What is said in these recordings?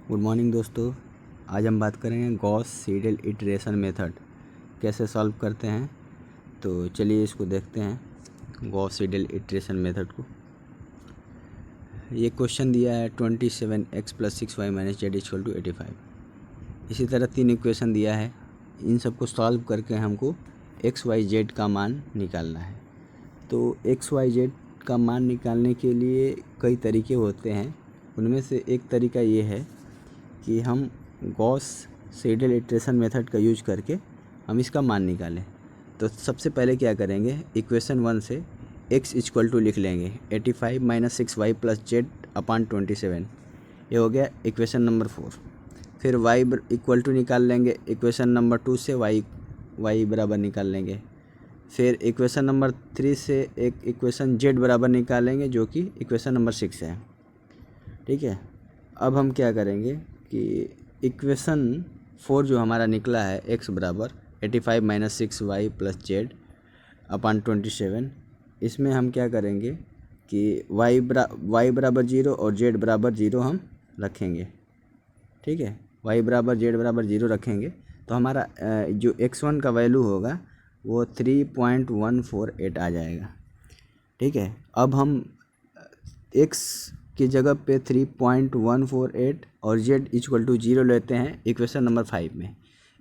Good morning दोस्तों। आज हम बात करेंगे गॉस सीडल इटरेशन मेथड कैसे सॉल्व करते हैं। तो चलिए इसको देखते हैं, गॉस सीडल इटरेशन मेथड को। ये क्वेश्चन दिया है 27x + 6y - z = 85। इसी तरह 3 इक्वेशन दिया है, इन सबको सॉल्व करके हमको x y z का मान निकालना है। तो x y z का मान निकालने के लिए कई तरीके होते हैं, उनमें से एक तरीका ये है कि हम गॉस सीडल इटरेशन मेथड का यूज करके हम इसका मान निकालें। तो सबसे पहले क्या करेंगे, इक्वेशन 1 से x = लिख लेंगे 85 - 6y + z/27। ये हो गया इक्वेशन नंबर 4। फिर y = निकाल लेंगे इक्वेशन नंबर 2 से, y बराबर निकाल लेंगे। फिर इक्वेशन नंबर 3 से एक इक्वेशन z बराबर निकालेंगे जो कि इक्वेशन नंबर 6 है। ठीक है, अब हम क्या करेंगे कि इक्वेशन 4 जो हमारा निकला है x बराबर 85 - 6y + z/27, इसमें हम क्या करेंगे कि y बराबर 0 और z बराबर 0 हम रखेंगे। ठीक है, y बराबर z बराबर 0 रखेंगे तो हमारा जो x1 का वैल्यू होगा वो 3.148 आ जाएगा। ठीक है, अब हम x की जगह पे 3.148 और z = 0 लेते हैं इक्वेशन नंबर 5 में।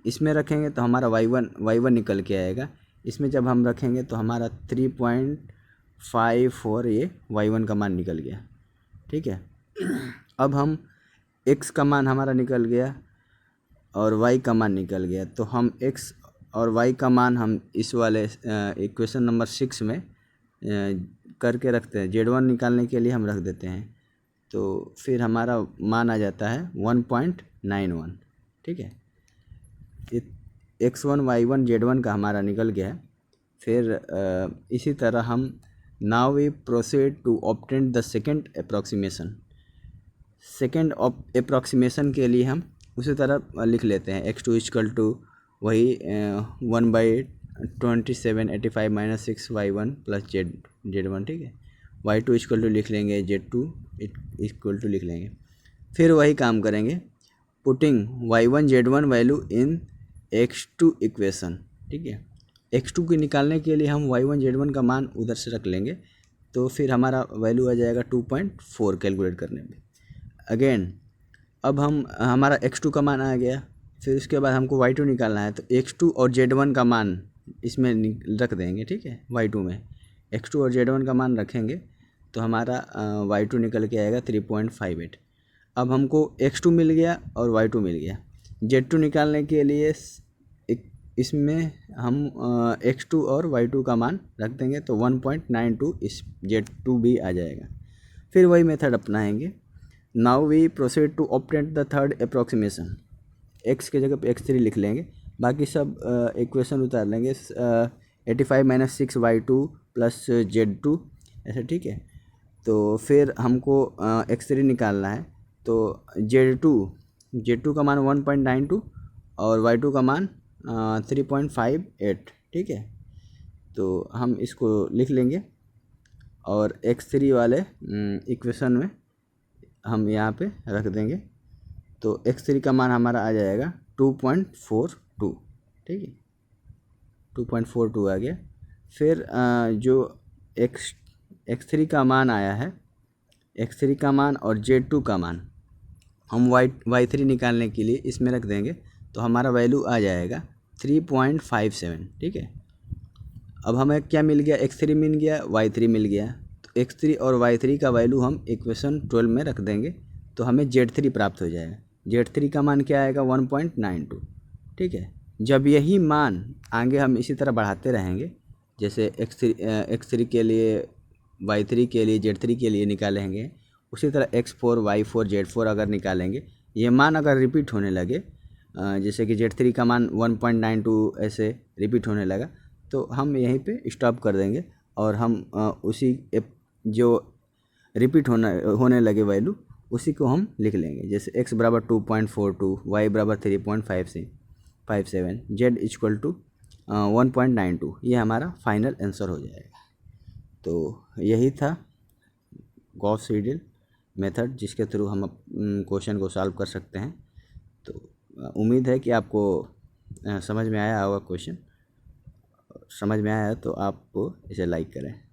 इसमें रखेंगे तो हमारा y1 निकल के आएगा। इसमें जब हम रखेंगे तो हमारा 3.54 ये y1 का मान निकल गया। ठीक है, अब हम x का मान हमारा निकल गया और y का मान निकल गया, तो हम x और y का मान हम इस वाले इक्वेशन नंबर 6 में करके रखते हैं। z1 निकालने के लिए हम रख देते हैं, तो फिर हमारा मान आ जाता है 1.91। ठीक है, x1 y1 z1 का हमारा निकल गया है। फिर इसी तरह हम now we proceed to obtain the second approximation. Second approximation के लिए हम उसी तरह लिख लेते हैं x2 = वही 1/27 85 - 6y1 + z1। ठीक है, y2 = लिख लेंगे, z2 = लिख लेंगे। फिर वही काम करेंगे, putting y1 z1 value in x2 equation. ठीक है, x2 की निकालने के लिए हम y1 z1 का मान उधर से रख लेंगे, तो फिर हमारा वैल्यू आ जाएगा 2.4 कैलकुलेट करने में। अगेन अब हमारा x2 का मान आ गया, फिर उसके बाद हमको y2 निकालना है, तो x2 और z1 का मान इसमें रख देंगे। ठीक है, y2 में x2 और z1 का मान रखेंगे तो हमारा y2 निकल के आएगा 3.58। अब हमको x2 मिल गया और y2 मिल गया। z2 निकालने के लिए इसमें हम x2 और y2 का मान रख देंगे, तो 1.92 इस z2 भी आ जाएगा। फिर वही मेथड अपनाएंगे। Now we proceed to obtain the third approximation. x की जगह पे x3 लिख लेंगे, बाकी सब इक्वेशन उतार लेंगे 85 - 6y2 + z2 ऐसे। ठीक है, तो फिर हमको x3 निकालना है, तो z2 का मान 1.92 और y2 का मान 3.58। ठीक है, तो हम इसको लिख लेंगे और x3 वाले इक्वेशन में हम यहाँ पे रख देंगे, तो x3 का मान हमारा आ जाएगा 2.42। ठीक है, 2.42 आ गया। फिर जो x3 का मान आया है, x3 का मान और z2 का मान हम y3 निकालने के लिए इसमें रख देंगे, तो हमारा वैल्यू आ जाएगा 3.57। ठीक है, अब हमें क्या मिल गया, x3 मिल गया, y3 मिल गया, तो x3 और y3 का वैल्यू हम इक्वेशन 12 में रख देंगे, तो हमें z3 प्राप्त हो जाएगा। z3 का मान क्या आएगा, 1.92। ठीक है, जब यही मान आगे हम इसी तरह बढ़ाते रहेंगे, जैसे x3 के लिए, y3 के लिए, z3 के लिए निकालेंगे, उसी तरह x4 y4 z4 अगर निकालेंगे, ये मान अगर रिपीट होने लगे, जैसे कि z3 का मान 1.92 ऐसे रिपीट होने लगा, तो हम यहीं पे स्टॉप कर देंगे और हम उसी जो रिपीट होने लगे वैल्यू उसी को हम लिख लेंगे, जैसे x बराबर 2.42, y बराबर 3.57, z = 1.92। ये हमारा फाइनल आंसर हो जाएगा। तो यही था गॉस सीडल मेथड जिसके थ्रू हम क्वेश्चन को सॉल्व कर सकते हैं। तो उम्मीद है कि आपको समझ में आया होगा क्वेश्चन। समझ में आया तो आप इसे लाइक करें।